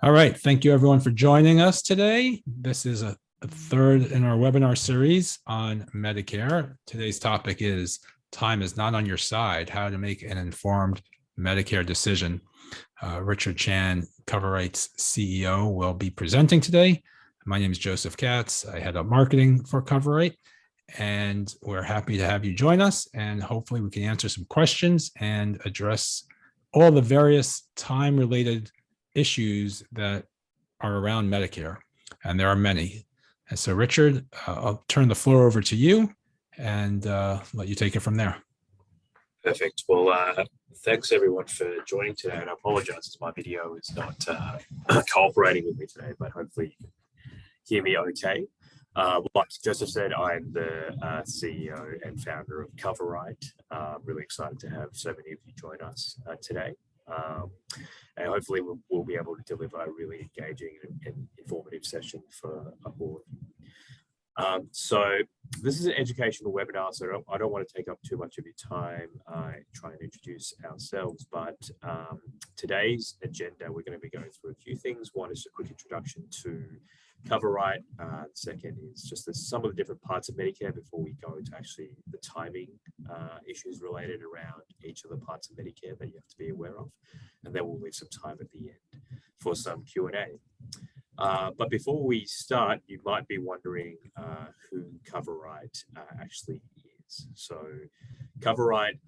All right. Thank you, everyone, for joining us today. This is a third in our webinar series on Medicare. Today's topic is time is not on your side, how to make an informed Medicare decision. Richard Chan, CoverRight's CEO, will be presenting today. My name is Joseph Katz. I head up marketing for CoverRight, and we're happy to have you join us. And hopefully we can answer some questions and address all the various time-related issues that are around Medicare, and there are many. And so, Richard, I'll turn the floor over to you and let you take it from there. Perfect. Well, thanks everyone for joining today, and I apologize as my video is not cooperating with me today, but hopefully you can hear me okay. Like Joseph said, I'm the CEO and founder of CoverRight. Really excited to have so many of you join us today. And hopefully we'll be able to deliver a really engaging and informative session for all of you. So this is an educational webinar, so I don't want to take up too much of your time trying to introduce ourselves, but today's agenda, we're going to be going through a few things. One is a quick introduction to CoverRight. The second is just some of the different parts of Medicare before we go into actually the timing issues related around each of the parts of Medicare that you have to be aware of. And then we'll leave some time at the end for some Q&A. But before we start, you might be wondering who CoverRight actually is. So CoverRight,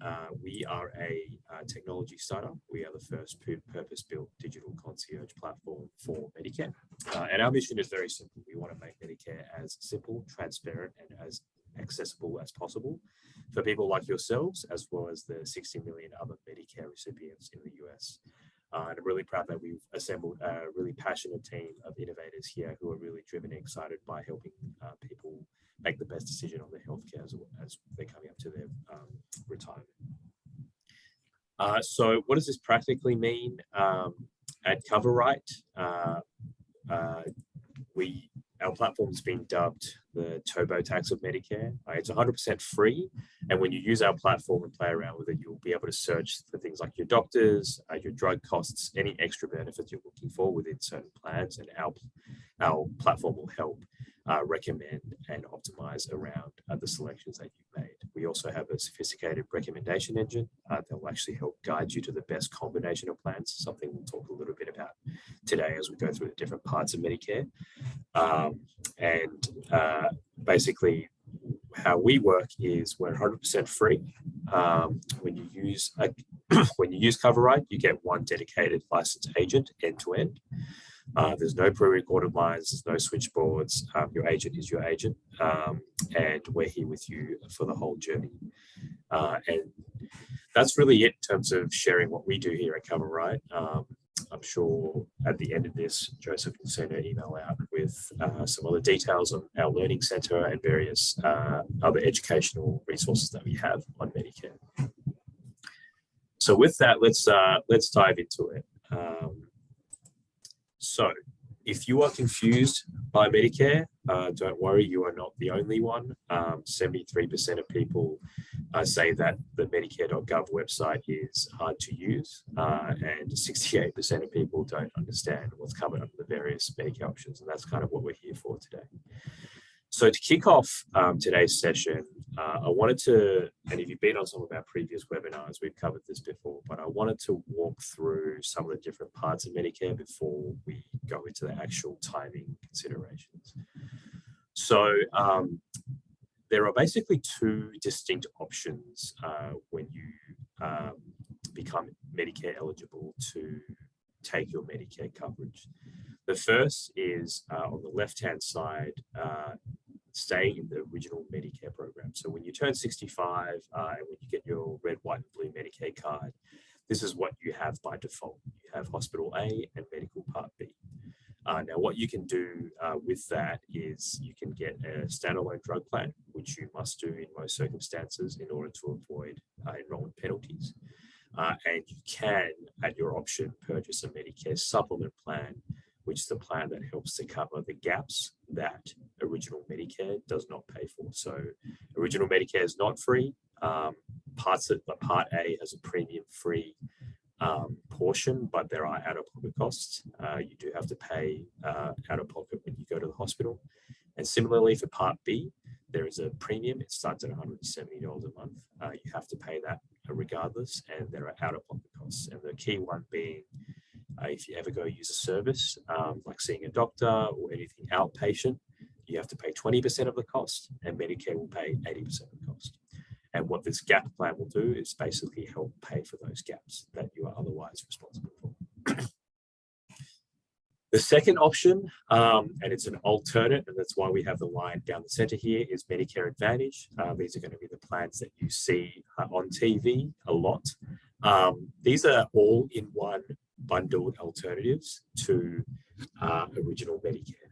we are a technology startup. We are the first purpose-built digital concierge platform for Medicare. And our mission is very simple. We want to make Medicare as simple, transparent, and as accessible as possible for people like yourselves, as well as the 60 million other Medicare recipients in the US. And I'm really proud that we've assembled a really passionate team of innovators here who are really driven and excited by helping people make the best decision on their healthcare as they're coming up to their retirement. So what does this practically mean? At CoverRight, our platform has been dubbed the TurboTax of Medicare. It's 100% free, and when you use our platform and play around with it, you'll be able to search for things like your doctors, your drug costs, any extra benefits you're looking for within certain plans, and our platform will help recommend and optimize around the selections that you've made. We also have a sophisticated recommendation engine that will actually help guide you to the best combination of plans, something we'll talk a little bit about today as we go through the different parts of Medicare. Basically, how we work is we're 100% free. When you use CoverRight, you get one dedicated licensed agent end to end. There's no pre-recorded lines, there's no switchboards. Your agent is your agent, and we're here with you for the whole journey. And that's really it in terms of sharing what we do here at CoverRight. I'm sure at the end of this, Joseph will send an email out with some other details on our learning center and various other educational resources that we have on Medicare. So with that, let's dive into it. So if you are confused by Medicare, don't worry, you are not the only one. 73% of people say that the Medicare.gov website is hard to use, and 68% of people don't understand what's covered under the various Medicare options, and that's kind of what we're here for today. So to kick off today's session, I wanted to, and if you've been on some of our previous webinars, we've covered this before, but I wanted to walk through some of the different parts of Medicare before we go into the actual timing considerations. So there are basically two distinct options when you become Medicare eligible to take your Medicare coverage. The first is on the left-hand side, staying in the original Medicare program. So when you turn 65 and when you get your red, white, and blue Medicaid card, this is what you have by default. You have Hospital A and Medical Part B. Now, what you can do with that is you can get a standalone drug plan, which you must do in most circumstances in order to avoid enrollment penalties. And you can, at your option, purchase a Medicare supplement plan, which is the plan that helps to cover the gaps that original Medicare does not pay for. So original Medicare is not free. Part A has a premium-free portion, but there are out-of-pocket costs. You do have to pay out-of-pocket when you go to the hospital. And similarly for Part B, there is a premium. It starts at $170 a month. You have to pay that regardless, and there are out-of-pocket costs. And the key one being, if you ever go use a service, like seeing a doctor or anything outpatient, you have to pay 20% of the cost, and Medicare will pay 80% of the cost. And what this gap plan will do is basically help pay for those gaps that you are otherwise responsible for. The second option, and it's an alternate, and that's why we have the line down the center here, is Medicare Advantage. These are going to be the plans that you see on TV a lot. These are all in one bundled alternatives to original Medicare.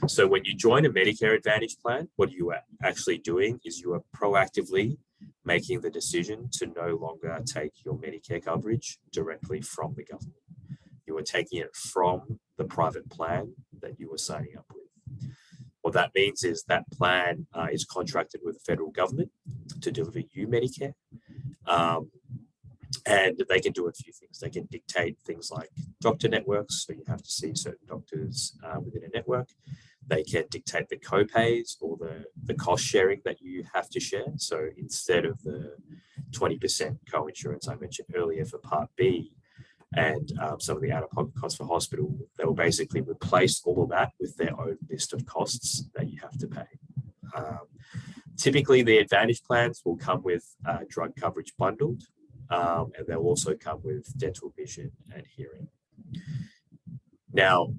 So when you join a Medicare Advantage plan, what you are actually doing is you are proactively making the decision to no longer take your Medicare coverage directly from the government. You are taking it from the private plan that you were signing up with. What that means is that plan is contracted with the federal government to deliver you Medicare. And they can do a few things. They can dictate things like doctor networks, so you have to see certain doctors within a network. They can dictate the co-pays or the cost sharing that you have to share. So instead of the 20% co-insurance I mentioned earlier for Part B and some of the out-of-pocket costs for hospital, they will basically replace all of that with their own list of costs that you have to pay. Typically, the Advantage plans will come with drug coverage bundled, and they'll also come with dental, vision, and hearing. Now,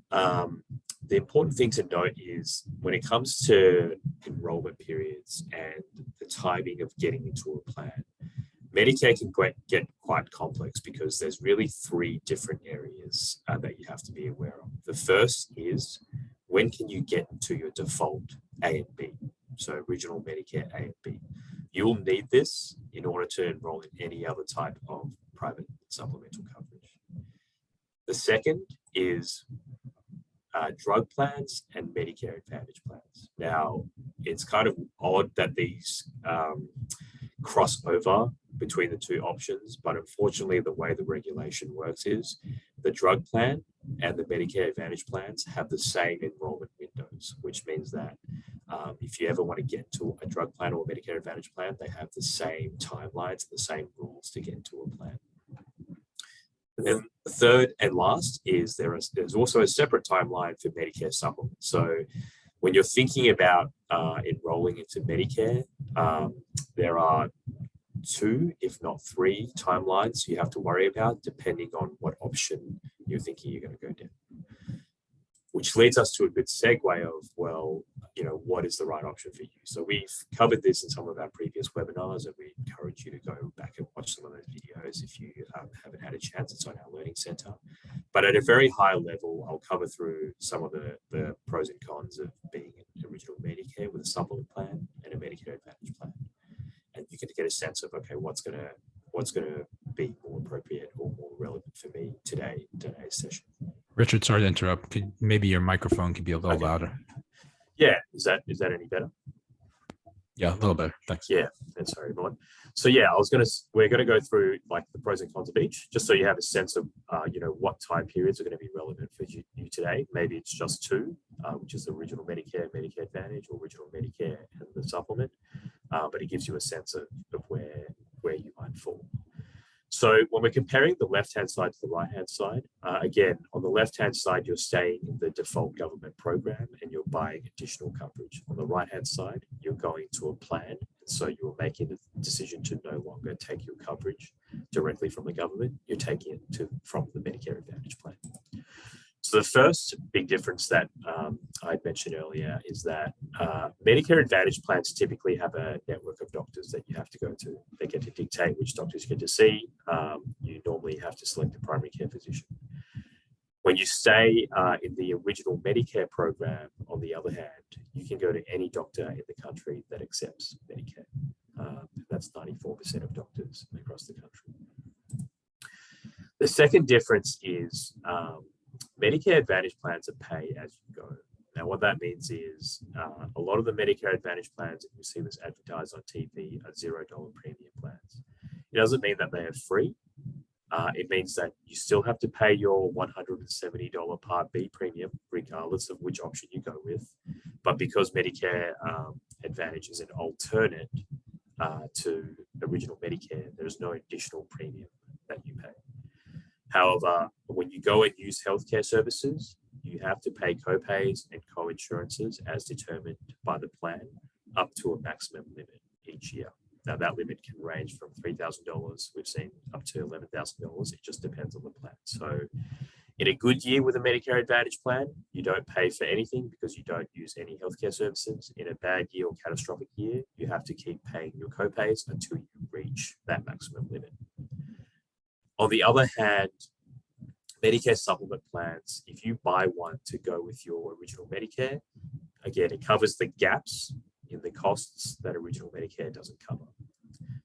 the important thing to note is when it comes to enrollment periods and the timing of getting into a plan, Medicare can get quite complex because there's really three different areas that you have to be aware of. The first is, when can you get into your default A and B? So original Medicare A and B. You'll need this in order to enroll in any other type of private supplemental coverage. The second is drug plans and Medicare Advantage plans. Now, it's kind of odd that these cross over between the two options, but unfortunately, the way the regulation works is the drug plan and the Medicare Advantage plans have the same enrollment windows, which means that if you ever want to get into a drug plan or a Medicare Advantage plan, they have the same timelines and the same rules to get into a plan. And then the third and last is there's also a separate timeline for Medicare supplement. So when you're thinking about enrolling into Medicare, there are 2, if not 3 timelines you have to worry about depending on what option you're thinking you're going to go down. Which leads us to a good segue of, well, what is the right option for you? So we've covered this in some of our previous webinars, and we encourage you to go back and watch some of those videos if you haven't had a chance. It's on our Learning Center. But at a very high level, I'll cover through some of the pros and cons of being an original Medicare with a supplement plan and a Medicare Advantage plan. And you can get a sense of, okay, what's gonna be more appropriate or more relevant for me today's session. Richard, sorry to interrupt. Maybe your microphone could be a little louder. Yeah, is that any better? Yeah, a little better. Thanks. Yeah, and sorry, everyone. So yeah, we're gonna go through like the pros and cons of each, just so you have a sense of what time periods are going to be relevant for you today. Maybe it's just 2, which is the original Medicare, Medicare Advantage, or original Medicare and the supplement. But it gives you a sense of where you might fall. So when we're comparing the left-hand side to the right-hand side, again, on the left-hand side, you're staying in the default government program and you're buying additional coverage. On the right-hand side, you're going to a plan. And so you're making the decision to no longer take your coverage directly from the government. You're taking it from the Medicare Advantage plan. So the first big difference that I'd mentioned earlier is that Medicare Advantage plans typically have a network of doctors that you have to go to. They get to dictate which doctors you get to see. You normally have to select a primary care physician. When you stay in the original Medicare program, on the other hand, you can go to any doctor in the country that accepts Medicare. That's 94% of doctors across the country. The second difference is Medicare Advantage plans are pay as you go. Now, what that means is a lot of the Medicare Advantage plans, and you see this advertised on TV, are $0 premium plans. It doesn't mean that they are free, it means that you still have to pay your $170 Part B premium, regardless of which option you go with. But because Medicare Advantage is an alternate to original Medicare, there's no additional premium that you pay. However, when you go and use healthcare services, you have to pay co-pays and co-insurances as determined by the plan up to a maximum limit each year. Now, that limit can range from $3,000, we've seen, up to $11,000. It just depends on the plan. So in a good year with a Medicare Advantage plan, you don't pay for anything because you don't use any healthcare services. In a bad year or catastrophic year, you have to keep paying your co-pays until you reach that maximum limit. On the other hand, Medicare supplement plans, if you buy one to go with your original Medicare, again, it covers the gaps in the costs that original Medicare doesn't cover.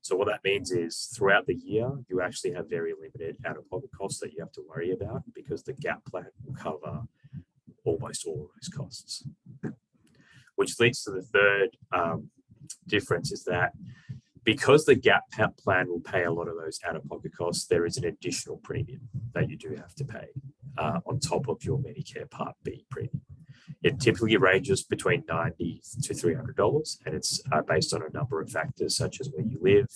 So what that means is throughout the year, you actually have very limited out-of-pocket costs that you have to worry about because the gap plan will cover almost all of those costs. Which leads to the third difference is that because the gap plan will pay a lot of those out-of-pocket costs, there is an additional premium that you do have to pay on top of your Medicare Part B premium. It typically ranges between $90 to $300, and it's based on a number of factors such as where you live,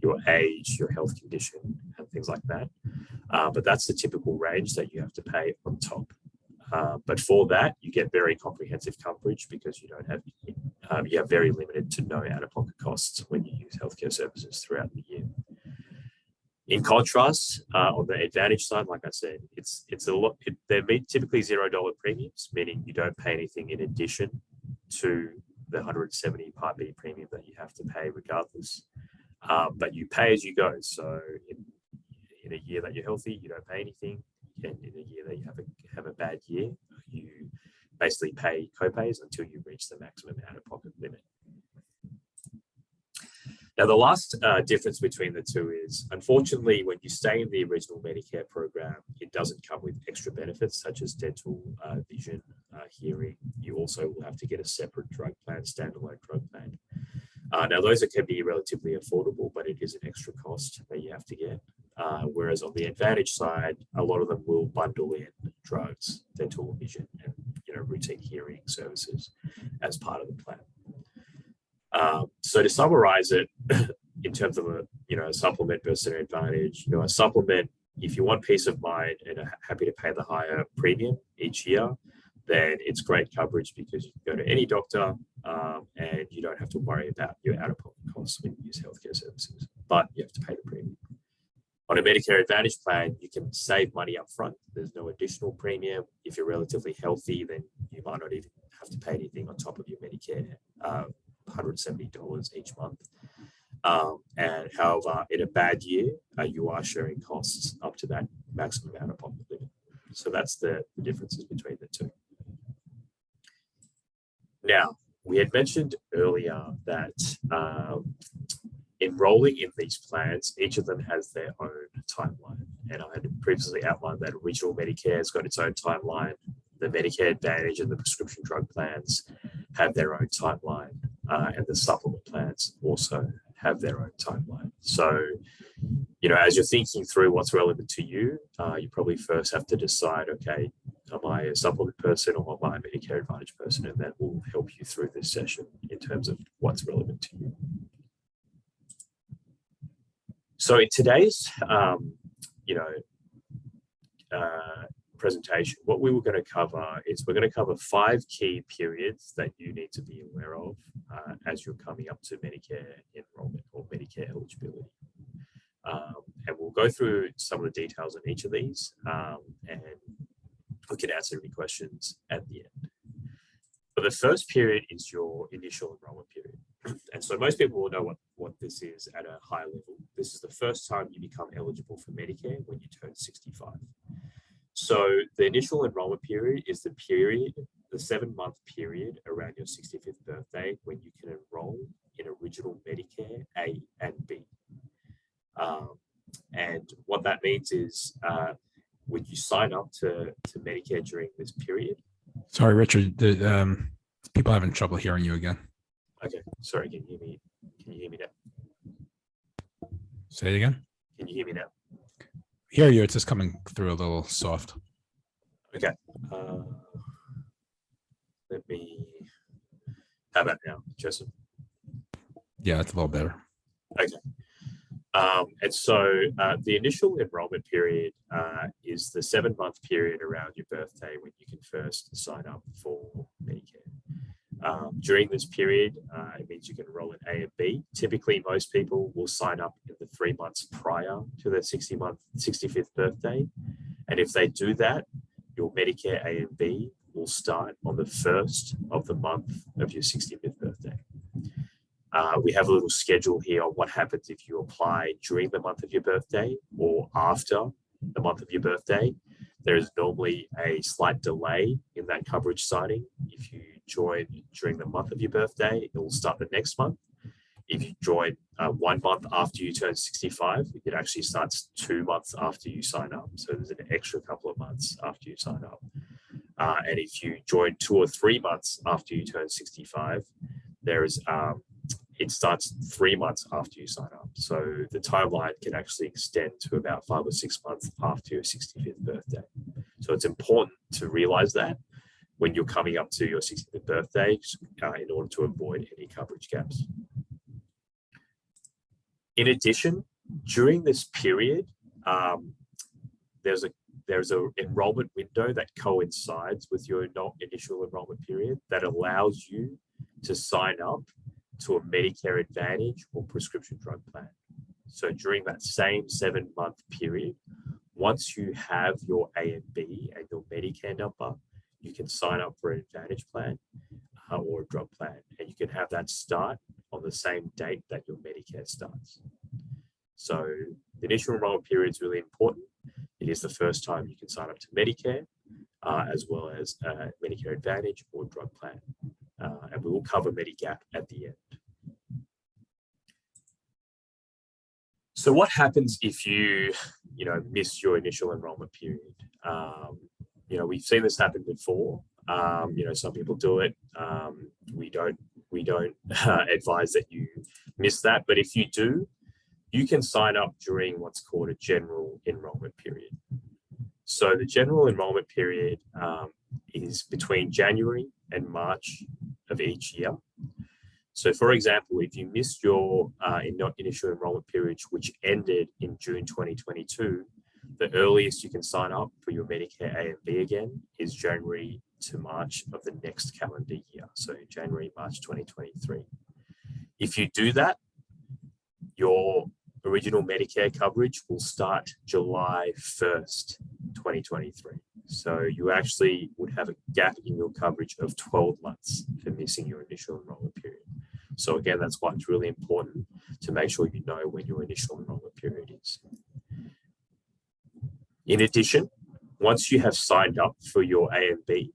your age, your health condition, and things like that. But that's the typical range that you have to pay on top. But for that, you get very comprehensive coverage because you don't have you have very limited to no out-of-pocket costs when you use healthcare services throughout the year. In contrast, on the Advantage side, like I said, it's a lot. They're typically $0 premiums, meaning you don't pay anything in addition to the $170 Part B premium that you have to pay regardless. But you pay as you go. So in a year that you're healthy, you don't pay anything, and in a year that you have a bad year, you basically pay co-pays until you reach the maximum out-of-pocket limit. Now, the last difference between the two is, unfortunately, when you stay in the original Medicare program, it doesn't come with extra benefits such as dental, vision, hearing. You also will have to get a separate drug plan, standalone drug plan. Now, those can be relatively affordable, but it is an extra cost that you have to get. Whereas on the Advantage side, a lot of them will bundle in drugs, dental, vision, and routine hearing services as part of the plan. So to summarize it, in terms of a supplement versus an Advantage, a supplement, if you want peace of mind and are happy to pay the higher premium each year, then it's great coverage because you can go to any doctor and you don't have to worry about your out-of-pocket costs when you use healthcare services, but you have to pay the premium. On a Medicare Advantage plan, you can save money up front. There's no additional premium. If you're relatively healthy, then you might not even have to pay anything on top of your Medicare, $170 each month. And however, in a bad year, you are sharing costs up to that maximum out-of-pocket limit. So that's the differences between the two. Now, we had mentioned earlier that enrolling in these plans, each of them has their own timeline. And I had previously outlined that original Medicare has got its own timeline. The Medicare Advantage and the prescription drug plans have their own timeline, and the supplement plans also have their own timeline. So, as you're thinking through what's relevant to you, you probably first have to decide, okay, am I a supplement person or am I a Medicare Advantage person? And that will help you through this session in terms of what's relevant to you. So in today's, presentation, what we were going to cover is we're going to cover 5 key periods that you need to be aware of as you're coming up to Medicare enrollment or Medicare eligibility. And we'll go through some of the details on each of these and we can answer any questions at the end. But the first period is your initial enrollment period. And so most people will know what this is at a high level. This is the first time you become eligible for Medicare when you turn 65. So the initial enrollment period is the 7-month period around your 65th birthday when you can enroll in original Medicare A and B. And what that means is when you sign up to Medicare during this period. Sorry, Richard, people are having trouble hearing you again. Okay, sorry, can you hear me now? Say it again. Can you hear me now? hear you. It's just coming through a little soft. Okay. Let me. How about now, Joseph? Yeah, it's a little better. Okay. And so the initial enrollment period is the 7-month period around your birthday when you can first sign up for Medicare. During this period, it means you can enroll in A and B. Typically, most people will sign up in the 3 months prior to their 65th birthday. And if they do that, your Medicare A and B will start on the first of the month of your 65th birthday. We have a little schedule here on what happens if you apply during the month of your birthday or after the month of your birthday. There is normally a slight delay in that coverage signing. If you join during the month of your birthday, it will start the next month. If you join 1 month after you turn 65, it actually starts 2 months after you sign up. So there's an extra couple of months after you sign up. And if you join 2 or 3 months after you turn 65, there is it starts 3 months after you sign up. So the timeline can actually extend to about 5 or 6 months after your 65th birthday. So it's important to realize that when you're coming up to your 65th birthday in order to avoid any coverage gaps. In addition, during this period, there's an enrollment window that coincides with your initial enrollment period that allows you to sign up to a Medicare Advantage or prescription drug plan. So during that same 7-month period, once you have your A and B and your Medicare number, you can sign up for an Advantage plan or a drug plan, and you can have that start on the same date that your Medicare starts. So the initial enrollment period is really important. It is the first time you can sign up to Medicare, as well as Medicare Advantage or drug plan. And we will cover Medigap at the end. So what happens if you miss your initial enrollment period? We've seen this happen before. Some people do it. We don't advise that you miss that. But if you do, you can sign up during what's called a general enrollment period. So the general enrollment period is between January and March of each year. So for example, if you missed your initial enrollment period, which ended in June 2022, the earliest you can sign up for your Medicare A and B again is January to March of the next calendar year. So January, March 2023. If you do that, your original Medicare coverage will start July 1st, 2023. So you actually would have a gap in your coverage of 12 months for missing your initial enrollment period. So again, that's why it's really important to make sure you know when your initial enrollment period is. In addition, once you have signed up for your A and B,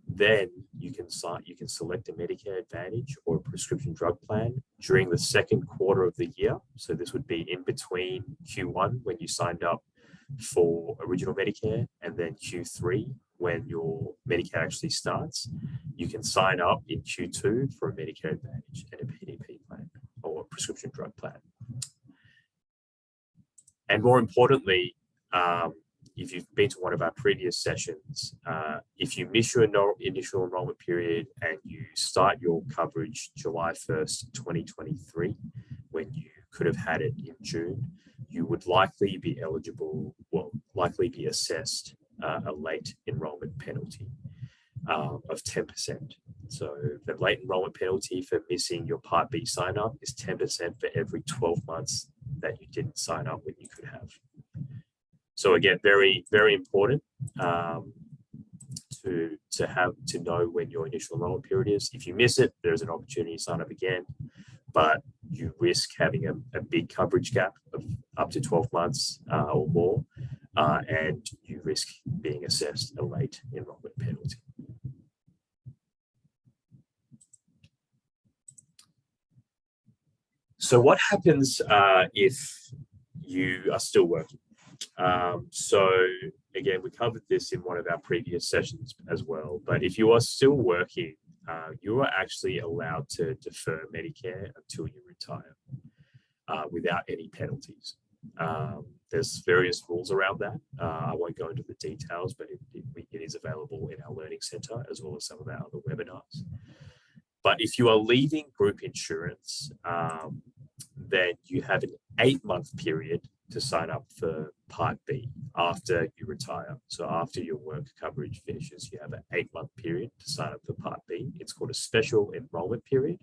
then you can select a Medicare Advantage or a prescription drug plan during the second quarter of the year. So this would be in between Q1 when you signed up for original Medicare and then Q3 when your Medicare actually starts. You can sign up in Q2 for a Medicare Advantage and a PDP plan or a prescription drug plan. And more importantly, if you've been to one of our previous sessions, if you miss your initial enrollment period and you start your coverage July 1st, 2023, when you could have had it in June, you would likely be assessed a late enrollment penalty of 10%. So the late enrollment penalty for missing your Part B sign up is 10% for every 12 months that you didn't sign up when you could have. So again, very, very important to know when your initial enrollment period is. If you miss it, there's an opportunity to sign up again, but you risk having a big coverage gap of up to 12 months or more, and you risk being assessed a late enrollment penalty. So what happens if you are still working? So again, we covered this in one of our previous sessions as well, but if you are still working, you are actually allowed to defer Medicare until you retire without any penalties. There's various rules around that. I won't go into the details, but it is available in our Learning Center as well as some of our other webinars. But if you are leaving group insurance, then you have an 8-month period to sign up for Part B after you retire. So after your work coverage finishes, you have an 8-month period to sign up for Part B. It's called a Special Enrollment Period.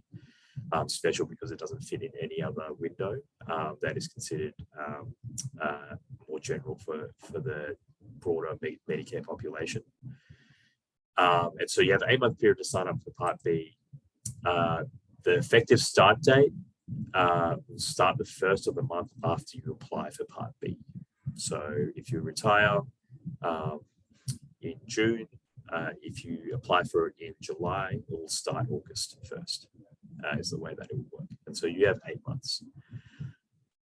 Special because it doesn't fit in any other window that is considered more general for the broader Medicare population. And so you have an 8-month period to sign up for Part B. The effective start date will start the first of the month after you apply for Part B. So if you retire in June, if you apply for it in July, it will start August 1st. Is the way that it will work. And so you have 8 months.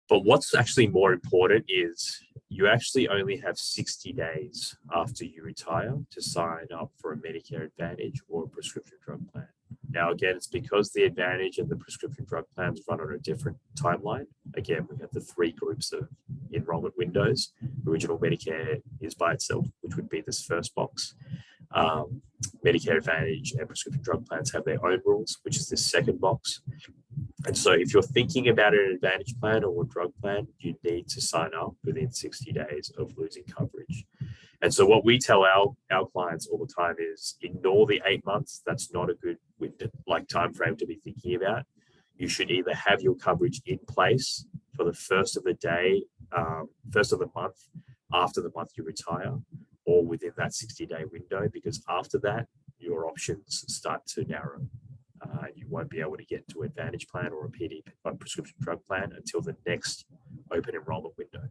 But what's actually more important is you actually only have 60 days after you retire to sign up for a Medicare Advantage or a prescription drug plan. Now, again, it's because the Advantage and the prescription drug plans run on a different timeline. Again, we have the 3 groups of enrollment windows. Original Medicare is by itself, which would be this first box. Medicare Advantage and prescription drug plans have their own rules, which is this second box. And so if you're thinking about an Advantage plan or a drug plan, you need to sign up within 60 days of losing coverage. And so what we tell our clients all the time is ignore the 8 months. That's not a good time frame to be thinking about. You should either have your coverage in place for the first of the month after the month you retire, or within that 60-day window, because after that, your options start to narrow. You won't be able to get to Advantage plan or a PD, a prescription drug plan, until the next open enrollment window.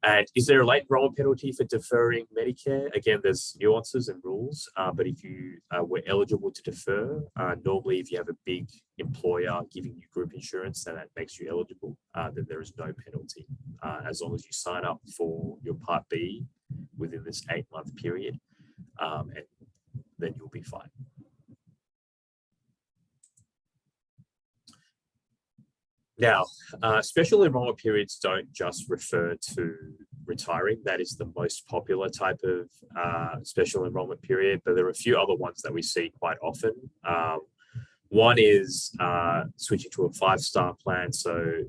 And is there a late enrollment penalty for deferring Medicare? Again, there's nuances and rules, but if you were eligible to defer, normally if you have a big employer giving you group insurance, then that makes you eligible, then there is no penalty, as long as you sign up for your Part B within this 8-month period, and then you'll be fine. Now, special enrollment periods don't just refer to retiring. That is the most popular type of special enrollment period, but there are a few other ones that we see quite often. One is switching to a 5-star plan. So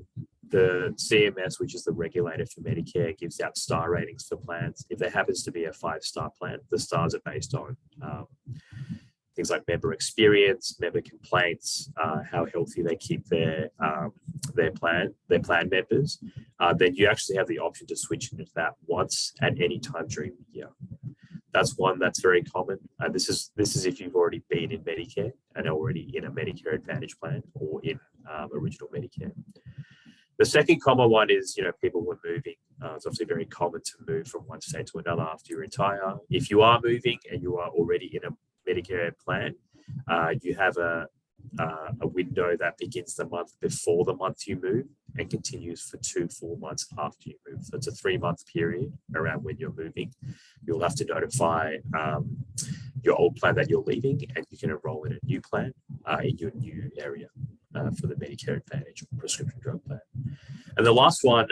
the CMS, which is the regulator for Medicare, gives out star ratings for plans. If there happens to be a 5-star plan, the stars are based on things like member experience, member complaints, how healthy they keep their plan members. Then you actually have the option to switch into that once at any time during the year. That's one that's very common. This is if you've already been in Medicare and already in a Medicare Advantage plan or in original Medicare. The second common one is, people who are moving. It's obviously very common to move from one state to another after you retire. If you are moving and you are already in a Medicare plan, you have a window that begins the month before the month you move and continues for 2 full months after you move. So it's a 3-month period around when you're moving. You'll have to notify your old plan that you're leaving, and you can enroll in a new plan in your new area for the Medicare Advantage or prescription drug plan. And the last one,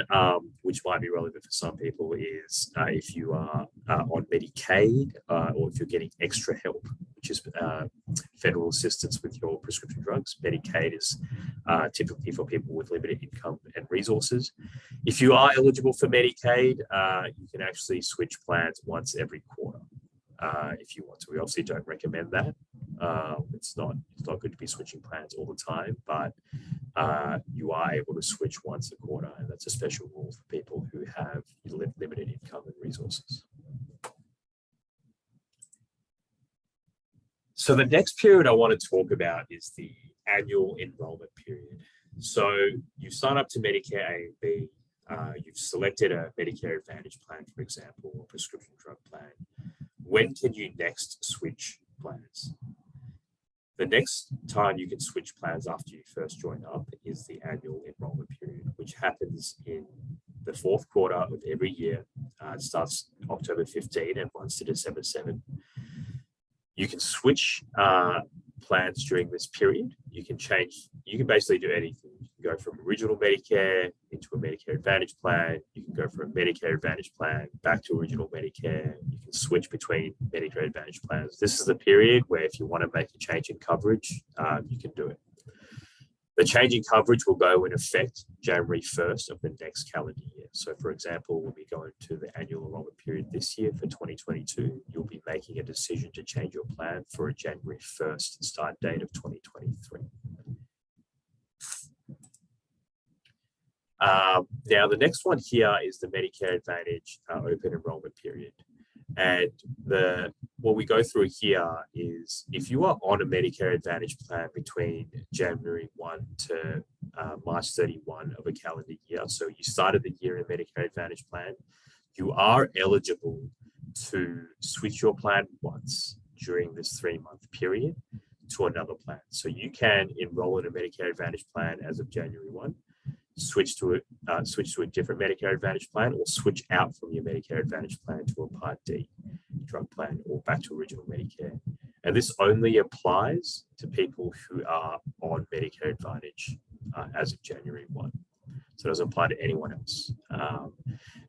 which might be relevant for some people, is if you are on Medicaid or if you're getting extra help, which is federal assistance with your prescription drugs. Medicaid is typically for people with limited income and resources. If you are eligible for Medicaid, you can actually switch plans once every quarter if you want to. We obviously don't recommend that. It's not good to be switching plans all the time, but you are able to switch once a quarter, and that's a special rule for people who have limited income and resources. So the next period I want to talk about is the annual enrollment period. So you sign up to Medicare A and B, you've selected a Medicare Advantage plan, for example, or prescription drug plan. When can you next switch plans? The next time you can switch plans after you first join up is the annual enrollment period, which happens in the 4th quarter of every year. It starts October 15 and runs to December 7. You can switch plans during this period. You can basically do anything. You can go from original Medicare into a Medicare Advantage plan. You can go from a Medicare Advantage plan back to original Medicare. You can switch between Medicare Advantage plans. This is the period where if you want to make a change in coverage, you can do it. The change in coverage will go in effect January 1st of the next calendar year. So for example, when we go into the annual enrollment period this year for 2022, you'll be making a decision to change your plan for a January 1st start date of 2023. Now, the next one here is the Medicare Advantage open enrollment period. And what we go through here is if you are on a Medicare Advantage plan between January 1 to March 31 of a calendar year, so you started the year in a Medicare Advantage plan, you are eligible to switch your plan once during this 3-month period to another plan. So you can enroll in a Medicare Advantage plan as of January 1, switch to a different Medicare Advantage plan, or switch out from your Medicare Advantage plan to a Part D drug plan or back to original Medicare. And this only applies to people who are on Medicare Advantage as of January 1. So it doesn't apply to anyone else.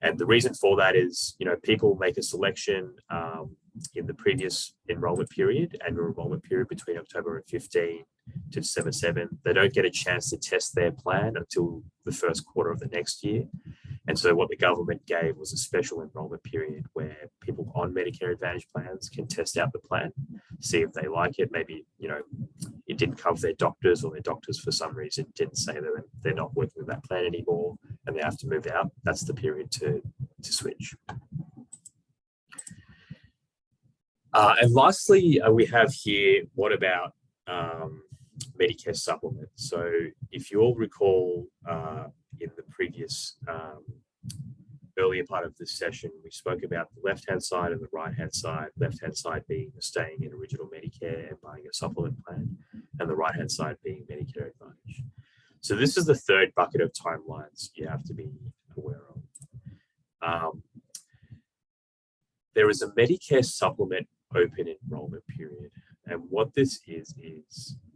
And the reason for that is, people make a selection in the previous enrollment period, annual enrollment period between October 15 to December 7. They don't get a chance to test their plan until the first quarter of the next year. And so what the government gave was a special enrollment period where people on Medicare Advantage plans can test out the plan, see if they like it. Maybe, it didn't cover their doctors, or their doctors for some reason didn't say that they're not working with that plan anymore and they have to move out. That's the period to switch. And lastly, we have here, what about Medicare supplement? So if you all recall, in the previous earlier part of this session, we spoke about the left-hand side and the right-hand side. Left-hand side being staying in original Medicare and buying a supplement plan, and the right-hand side being Medicare Advantage. So this is the third bucket of timelines you have to be aware of. There is a Medicare supplement open enrollment period. And what this is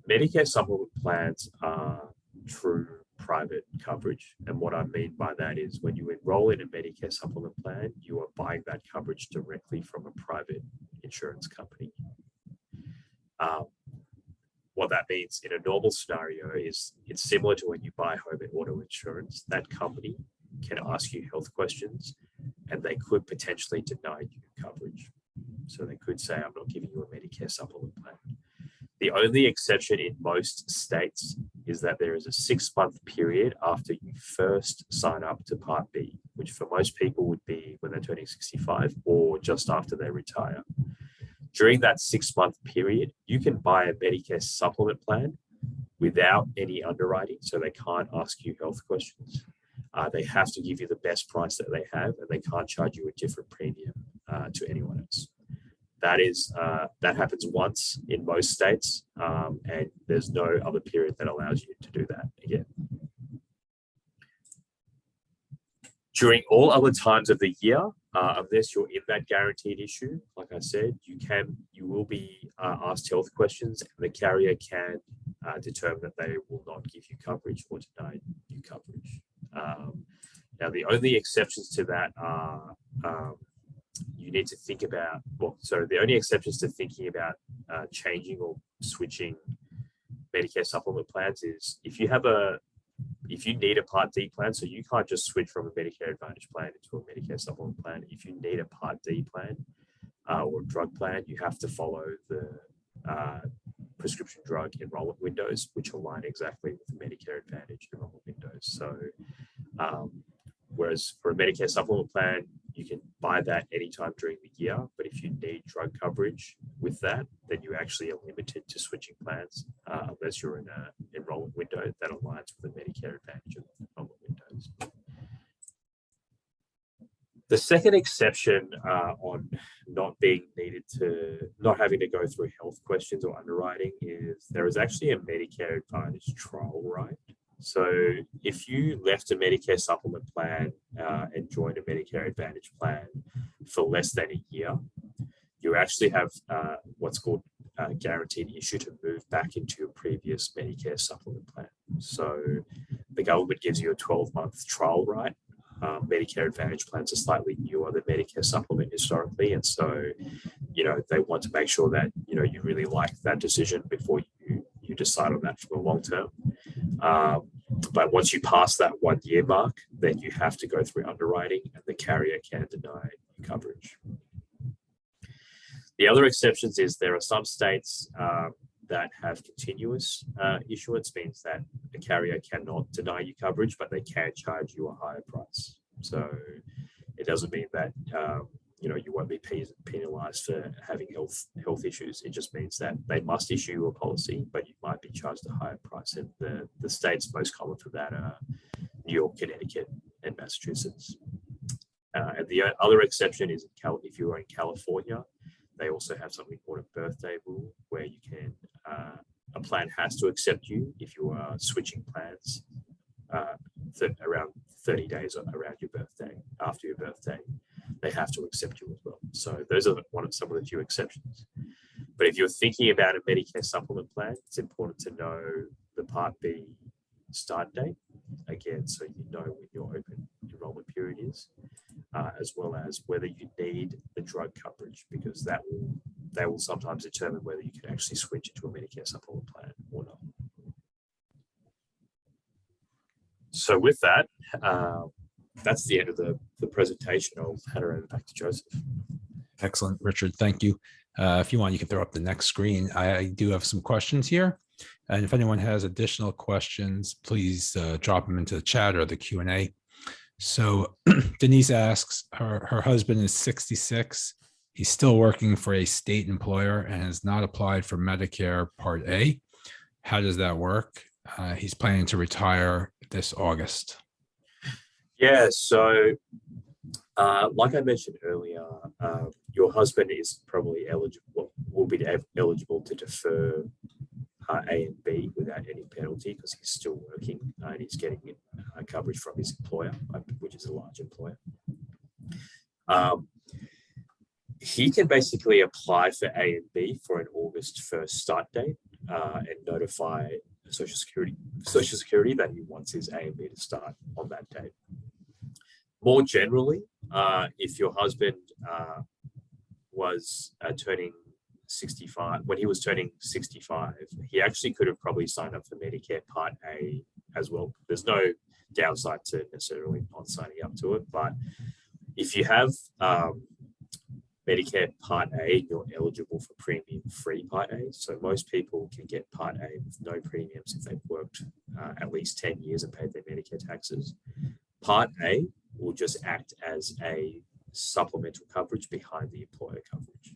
Medicare supplement plans are true private coverage. And what I mean by that is when you enroll in a Medicare supplement plan, you are buying that coverage directly from a private insurance company. What that means in a normal scenario is it's similar to when you buy home and auto insurance. That company can ask you health questions and they could potentially deny you coverage. So they could say, I'm not giving you a Medicare supplement plan. The only exception in most states is that there is a 6-month period after you first sign up to Part B, which for most people would be when they're turning 65 or just after they retire. During that 6-month period, you can buy a Medicare supplement plan without any underwriting, so they can't ask you health questions. They have to give you the best price that they have, and they can't charge you a different premium to anyone else. That happens once in most states, and there's no other period that allows you to do that again. During all other times of the year, unless you're in that guaranteed issue, like I said, you will be asked health questions, and the carrier can determine that they will not give you coverage or deny you coverage. Now, the only exceptions to that are you need to think about, the only exceptions to thinking about changing or switching Medicare supplement plans is if you need a Part D plan, so you can't just switch from a Medicare Advantage plan into a Medicare supplement plan. If you need a Part D plan or drug plan, you have to follow the prescription drug enrollment windows, which align exactly with the Medicare Advantage enrollment windows. So whereas for a Medicare supplement plan, you can buy that anytime during the year, but if you need drug coverage with that, then you actually are limited to switching plans unless you're in an enrollment window that aligns with the Medicare Advantage enrollment windows. The second exception on not having to go through health questions or underwriting is there is actually a Medicare Advantage trial right. So if you left a Medicare supplement plan and joined a Medicare Advantage plan for less than a year, you actually have what's called guaranteed issue to move back into your previous Medicare supplement plan. So the government gives you a 12-month trial right. Medicare Advantage plans are slightly newer than Medicare Supplement historically, and so they want to make sure that you really like that decision before you decide on that for the long term. But once you pass that 1 year mark, then you have to go through underwriting, and the carrier can deny coverage. The other exceptions is there are some states that have continuous issuance, means that a carrier cannot deny you coverage, but they can charge you a higher price. So it doesn't mean that you won't be penalized for having health issues. It just means that they must issue a policy, but you might be charged a higher price. And the states most common for that are New York, Connecticut, and Massachusetts. And the other exception is if you are in California, they also have something called a birthday rule, where you can a plan has to accept you if you are switching plans around 30 days around your birthday. After your birthday, they have to accept you as well. So those are some of the few exceptions. But if you're thinking about a Medicare supplement plan, it's important to know the Part B start date again, so you know when your open enrollment period is, as well as whether you need the drug coverage, because they will sometimes determine whether you can actually switch into a Medicare supplement plan or not. So with that, that's the end of the presentation. I'll hand it over back to Joseph. Excellent, Richard. Thank you. If you want, you can throw up the next screen. I do have some questions here. And if anyone has additional questions, please drop them into the chat or the Q&A. So Denise asks, her husband is 66. He's still working for a state employer and has not applied for Medicare Part A. How does that work? He's planning to retire this August. Yeah, so like I mentioned earlier, your husband is probably will be eligible to defer A and B without any penalty, because he's still working and he's getting coverage from his employer, which is a large employer. He can basically apply for A and B for an August 1st start date and notify Social Security that he wants his A and B to start on that date. More generally, if your husband was turning 65, when he was turning 65, he actually could have probably signed up for Medicare Part A as well. There's no downside to necessarily not signing up to it, but if you have Medicare Part A, you're eligible for premium-free Part A. So most people can get Part A with no premiums if they've worked at least 10 years and paid their Medicare taxes. Part A will just act as a supplemental coverage behind the employer coverage.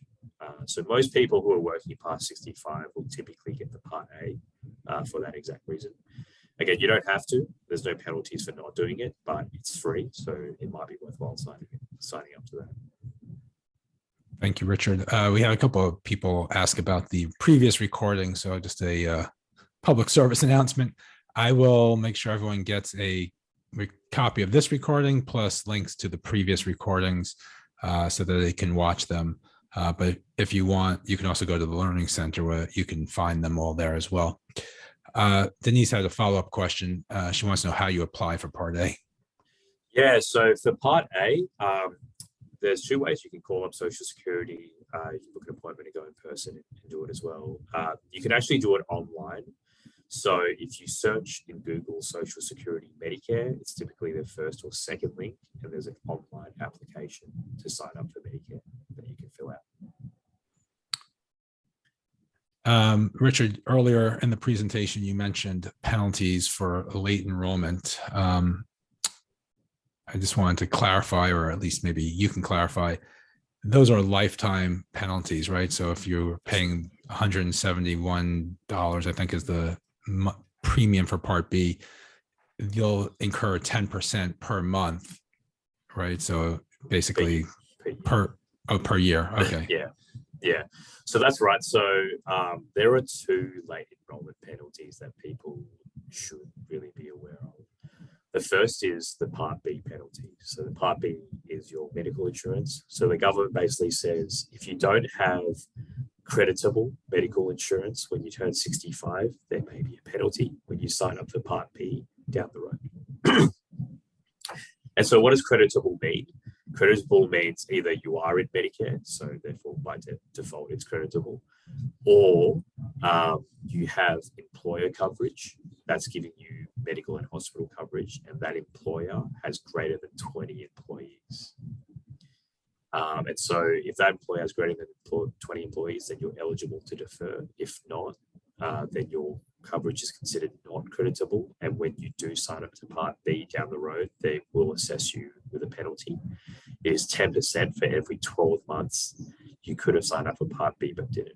So most people who are working past 65 will typically get the Part A for that exact reason. Again, you don't have to. There's no penalties for not doing it, but it's free, so it might be worthwhile signing up to that. Thank you, Richard. We had a couple of people ask about the previous recording, so just a public service announcement. I will make sure everyone gets a copy of this recording plus links to the previous recordings so that they can watch them. But if you want, you can also go to the Learning Center where you can find them all there as well. Denise had a follow-up question. She wants to know how you apply for Part A. Yeah, so for Part A, there's two ways. You can call up Social Security, you can book an appointment and go in person and do it as well. You can actually do it online. So if you search in Google Social Security Medicare, it's typically the first or second link, and there's an online application to sign up for Medicare that you can fill out. Richard, earlier in the presentation, you mentioned penalties for late enrollment. I just wanted to clarify, or at least maybe you can clarify, those are lifetime penalties, right? So if you're paying $171, I think is the premium for Part B, you'll incur 10% per month, right? So basically per year. Okay. Yeah. So that's right. So there are two late enrollment penalties that people should really be aware of. The first is the Part B penalty. So the Part B is your medical insurance. So the government basically says if you don't have creditable medical insurance when you turn 65, there may be a penalty when you sign up for Part B down the road. And so what does creditable mean? Creditable means either you are in Medicare, so therefore by default it's creditable, or you have employer coverage that's giving you medical and hospital coverage, and that employer has greater than 20 employees. And so if that employer has greater than 20 employees, then you're eligible to defer. If not, then your coverage is considered not creditable. And when you do sign up to Part B down the road, they will assess you with a penalty. It is 10% for every 12 months you could have signed up for Part B but didn't.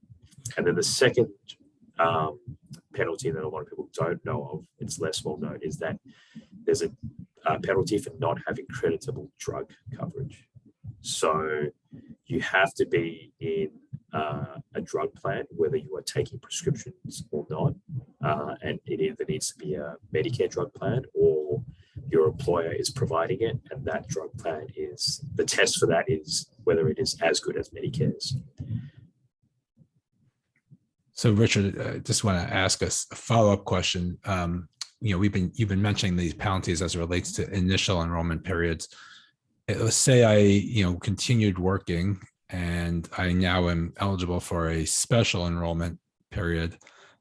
And then the second penalty that a lot of people don't know of, it's less well known, is that there's a penalty for not having creditable drug coverage. So you have to be in a drug plan, whether you are taking prescriptions or not. And it either needs to be a Medicare drug plan or your employer is providing it. And that drug plan is, the test for that is whether it is as good as Medicare's. So Richard, I just want to ask us a follow-up question. You've been mentioning these penalties as it relates to initial enrollment periods. Let's say I, continued working and I now am eligible for a special enrollment period.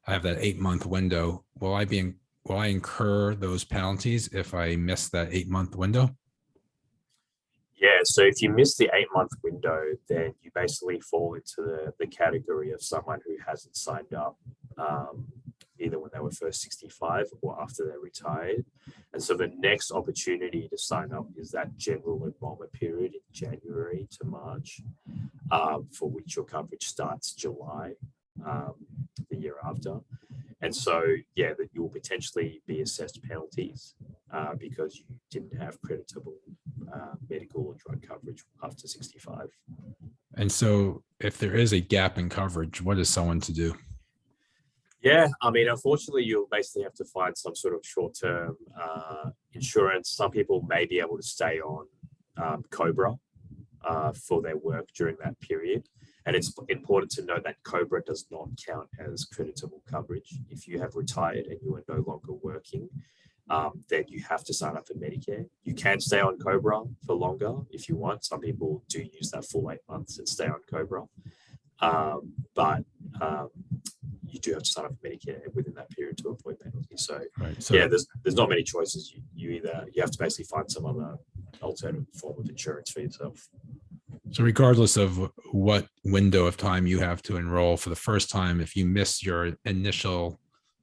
I have that 8-month window. Will I incur those penalties if I miss that 8-month window? Yeah, so if you miss the 8-month window, then you basically fall into the category of someone who hasn't signed up either when they were first 65 or after they retired. And so the next opportunity to sign up is that general enrollment period in January to March, for which your coverage starts July the year after. And so, yeah, that you will potentially be assessed penalties because you didn't have creditable medical or drug coverage after 65. And so if there is a gap in coverage, what is someone to do? Yeah, I mean, unfortunately, you'll basically have to find some sort of short-term insurance. Some people may be able to stay on COBRA for their work during that period. And it's important to note that COBRA does not count as creditable coverage. If you have retired and you are no longer working, then you have to sign up for Medicare. You can stay on COBRA for longer if you want. Some people do use that full 8 months and stay on COBRA. But you do have to sign up for Medicare within that period to avoid penalty. So, yeah, there's not many choices. You have to basically find some other alternative form of insurance for yourself. So regardless of what window of time you have to enroll for the first time, if you miss your initial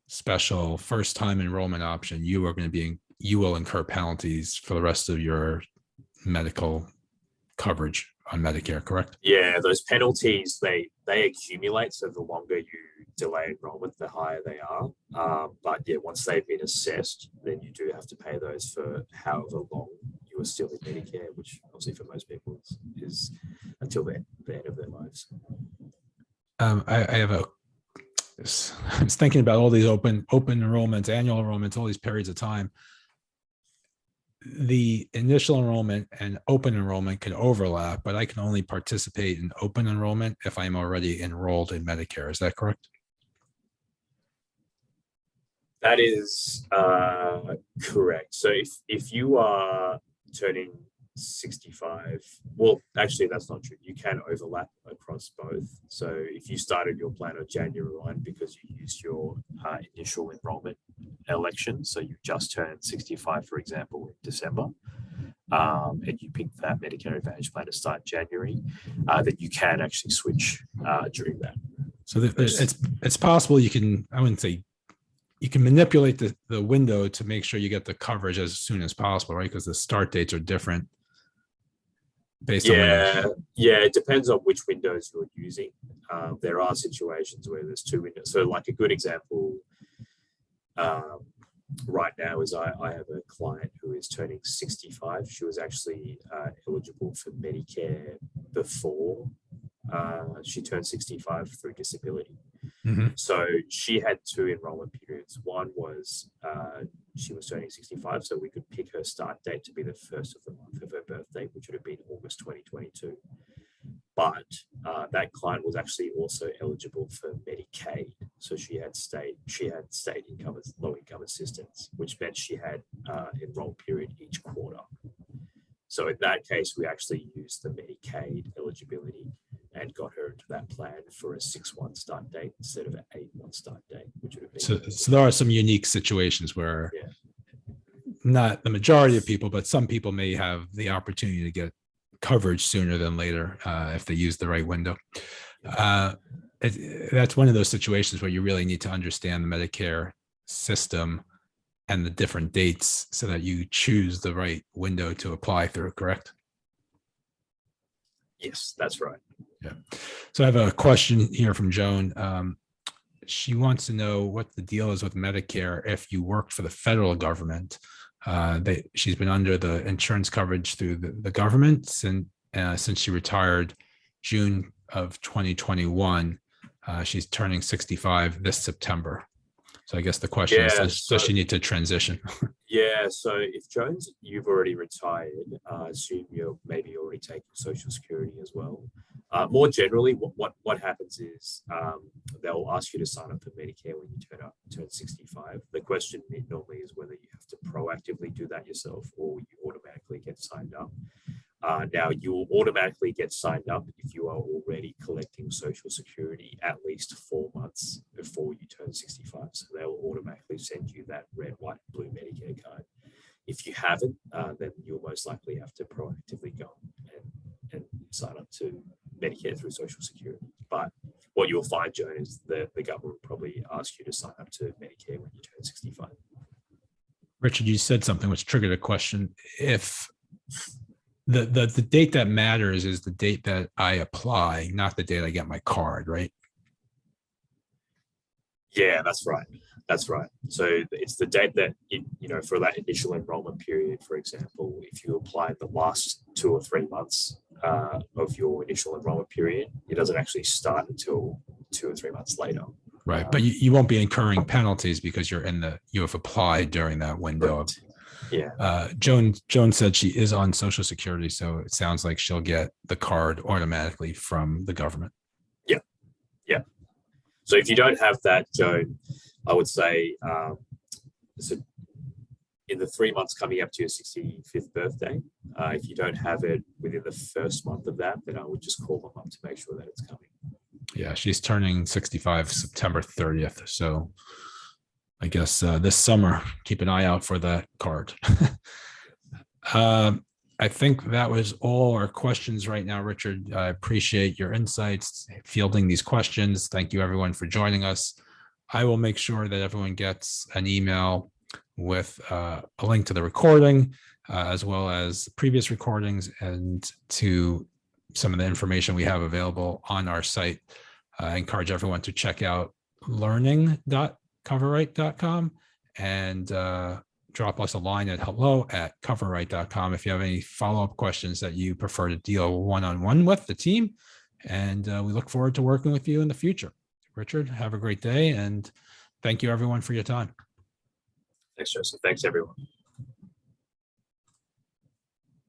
special first time enrollment option, you will incur penalties for the rest of your medical coverage on Medicare, correct? Yeah, those penalties, they accumulate. So the longer you delay enrollment, the higher they are. But yeah, once they've been assessed, then you do have to pay those for however long you are still in Medicare, which obviously for most people is until the end of their lives. I was thinking about all these open enrollments, annual enrollments, all these periods of time. The initial enrollment and open enrollment can overlap, but I can only participate in open enrollment if I'm already enrolled in Medicare. Is that correct? That is correct. So if you are turning 65, well, actually, that's not true. You can overlap across both. So if you started your plan on January 1 because you used your initial enrollment election, so you just turned 65, for example, in December, and you picked that Medicare Advantage plan to start January, then you can actually switch during that. So it's possible you can, I wouldn't say you can manipulate the window to make sure you get the coverage as soon as possible, right? Because the start dates are different. Yeah, it depends on which windows you're using. There are situations where there's two windows. So like a good example right now is I have a client who is turning 65. She was actually eligible for Medicare before she turned 65 through disability. Mm-hmm. So she had two enrollment periods. One was she was turning 65, so we could pick her start date to be the first of the month of her birthday, which would have been August 2022. But that client was actually also eligible for Medicaid So she had state income, low income assistance, which meant she had enrollment period each quarter. So in that case, we actually used the Medicaid eligibility and got her into that plan for a 6-1 start date instead of an 8-1 start date, which would have been. So there are some unique situations where Yeah. not the majority of people, but some people may have the opportunity to get coverage sooner than later if they use the right window. That's one of those situations where you really need to understand the Medicare system and the different dates so that you choose the right window to apply through, correct? Yes, that's right. Yeah. So I have a question here from Joan. She wants to know what the deal is with Medicare if you worked for the federal government. She's been under the insurance coverage through the government since she retired June of 2021. She's turning 65 this September. So I guess the question is, does she need to transition? Yeah, so if you've already retired, I assume you're maybe already taking Social Security as well. More generally, what happens is they'll ask you to sign up for Medicare when you turn 65. The question normally is whether you have to proactively do that yourself or you automatically get signed up. Now, you will automatically get signed up if you are already collecting Social Security at least 4 months before you turn 65. So they will automatically send you that red, white, blue Medicare card. If you haven't, then you'll most likely have to proactively go and sign up to Medicare through Social Security. But what you'll find, Joan, is the government will probably ask you to sign up to Medicare when you turn 65. Richard, you said something which triggered a question. If the date that matters is the date that I apply, not the date I get my card, right? Yeah, that's right. That's right. So it's the date that, for that initial enrollment period, for example, if you apply the last 2 or 3 months of your initial enrollment period, it doesn't actually start until 2 or 3 months later. Right. But you won't be incurring penalties because you have applied during that window. Right. Yeah. Joan said she is on Social Security, so it sounds like she'll get the card automatically from the government. Yeah. Yeah. So if you don't have that, Joan, I would say so in the 3 months coming up to your 65th birthday, if you don't have it within the first month of that, then I would just call them up to make sure that it's coming. Yeah, she's turning 65 September 30th. So I guess this summer, keep an eye out for that card. I think that was all our questions right now, Richard. I appreciate your insights, fielding these questions. Thank you, everyone, for joining us. I will make sure that everyone gets an email with a link to the recording, as well as previous recordings and to some of the information we have available on our site. I encourage everyone to check out learning.coverright.com and drop us a line at hello@coverright.com if you have any follow-up questions that you prefer to deal one-on-one with the team. And we look forward to working with you in the future. Richard, have a great day, and thank you, everyone, for your time. Thanks, Joseph. Thanks, everyone.